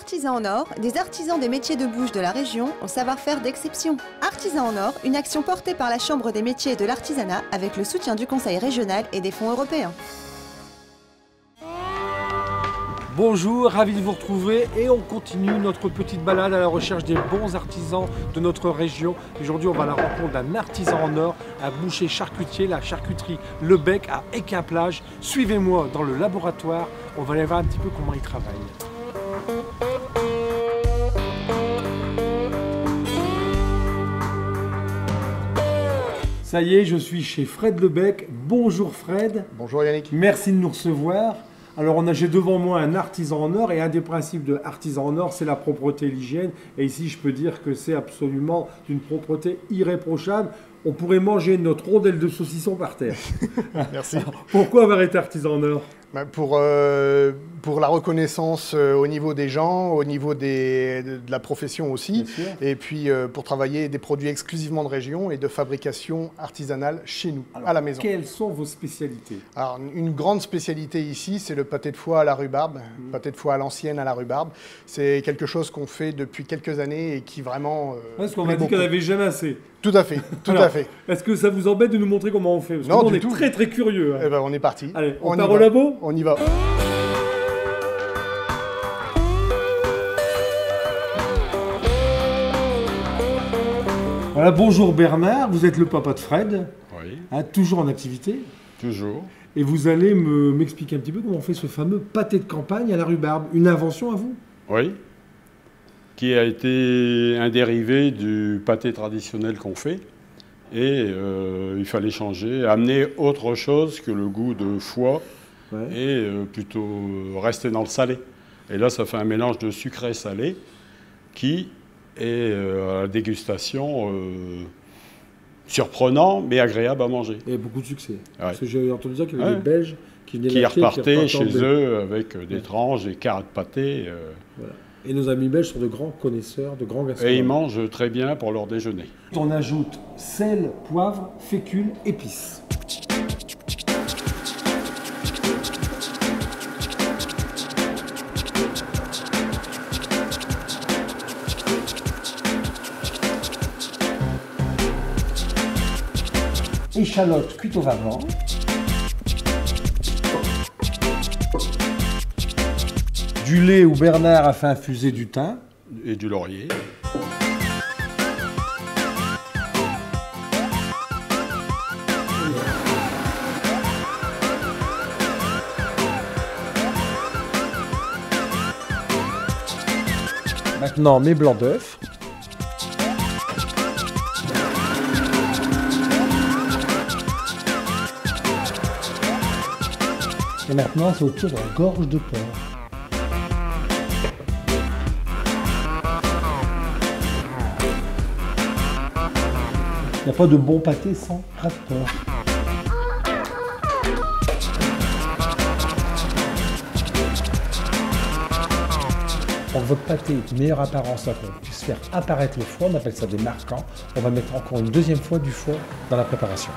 Artisans en or, des artisans des métiers de bouche de la région au savoir-faire d'exception. Artisans en or, une action portée par la Chambre des métiers et de l'artisanat avec le soutien du Conseil régional et des fonds européens. Bonjour, ravi de vous retrouver et on continue notre petite balade à la recherche des bons artisans de notre région. Aujourd'hui, on va à la rencontre d'un artisan en or, un boucher charcutier, la charcuterie Le Bec à Équin-Plage. Suivez-moi dans le laboratoire, on va aller voir un petit peu comment il travaille. Ça y est, je suis chez Fred Le Bec. Bonjour Fred. Bonjour Yannick. Merci de nous recevoir. Alors j'ai devant moi un artisan en or et un des principes de artisan en or, c'est la propreté et l'hygiène. Et ici, je peux dire que c'est absolument d'une propreté irréprochable. On pourrait manger notre rondelle de saucisson par terre. Merci. Alors, pourquoi avoir été artisan en or ? Pour la reconnaissance au niveau des gens, au niveau de la profession aussi, et puis pour travailler des produits exclusivement de région et de fabrication artisanale chez nous, à la maison. Quelles sont vos spécialités ? Alors, une grande spécialité ici, c'est le pâté de foie à la rhubarbe, pâté de foie à l'ancienne à la rhubarbe. C'est quelque chose qu'on fait depuis quelques années et qui vraiment... Parce qu'on m'a dit qu'on n'avait jamais assez. Tout à fait, à fait. Est-ce que ça vous embête de nous montrer comment on fait ? Parce que nous, on est très très curieux. Hein. Eh ben, on est parti. Allez, on part au labo ? On y va. Voilà, bonjour Bernard, vous êtes le papa de Fred. Oui. Hein, toujours en activité. Toujours. Et vous allez m'expliquer un petit peu comment on fait ce fameux pâté de campagne à la rhubarbe. Une invention à vous ? Oui. Qui a été un dérivé du pâté traditionnel qu'on fait. Et il fallait changer, amener autre chose que le goût de foie et plutôt rester dans le salé. Et là, ça fait un mélange de sucré et salé qui est à la dégustation surprenant mais agréable à manger. Et beaucoup de succès. Ouais. Parce que j'ai entendu dire qu'il y avait des Belges qui venaient qui l'acheter, repartaient chez eux avec des tranches, des carrés de pâté. Voilà. Et nos amis belges sont de grands connaisseurs, de grands gastronomes. Et ils mangent très bien pour leur déjeuner. On ajoute sel, poivre, fécule, épices. Échalote cuite au vin blanc. Du lait où Bernard a fait infuser du thym. Et du laurier. Maintenant mes blancs d'œufs. Et maintenant c'est au tour de la gorge de porc. Il n'y a pas de bon pâté sans ras de porc. Pour que votre pâté ait une meilleure apparence, qu'on puisse faire apparaître le foie, on appelle ça des marquants. On va mettre encore une deuxième fois du foie dans la préparation.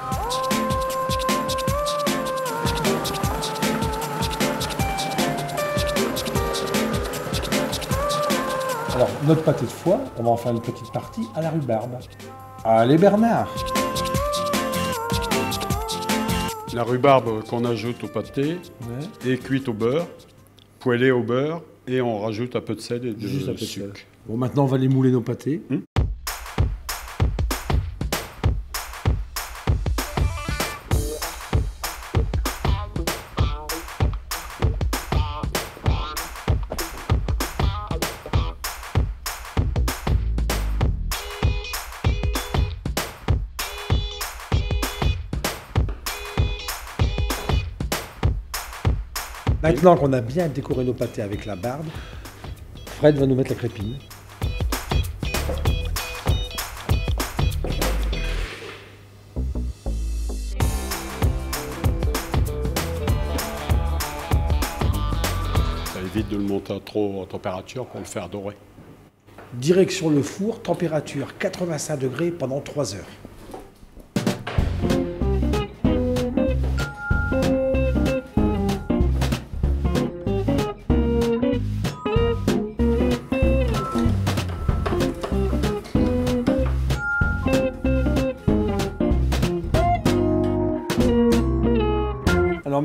Alors, notre pâté de foie, on va en faire une petite partie à la rhubarbe. Allez Bernard! La rhubarbe qu'on ajoute au pâté est cuite au beurre, poêlée au beurre, et on rajoute un peu de sel et de sucre. Bon, maintenant on va les mouler nos pâtés. Maintenant qu'on a bien décoré nos pâtés avec la barbe, Fred va nous mettre la crépine. Ça évite de le monter trop en température pour le faire dorer. Direction le four, température 85 degrés pendant 3 heures.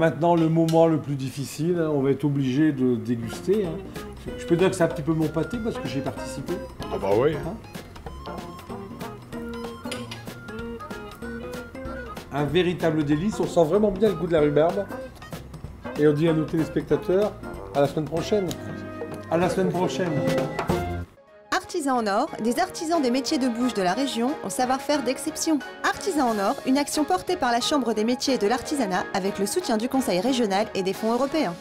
maintenant, le moment le plus difficile, hein, on va être obligé de déguster. Hein. Je peux dire que c'est un petit peu mon pâté parce que j'ai participé. Ah bah oui. Hein. Un véritable délice, on sent vraiment bien le goût de la rhubarbe. Et on dit à nos téléspectateurs, à la semaine prochaine. À la semaine prochaine. Artisans en or, des artisans des métiers de bouche de la région au savoir-faire d'exception. Artisans en or, une action portée par la Chambre des métiers et de l'artisanat avec le soutien du Conseil régional et des fonds européens.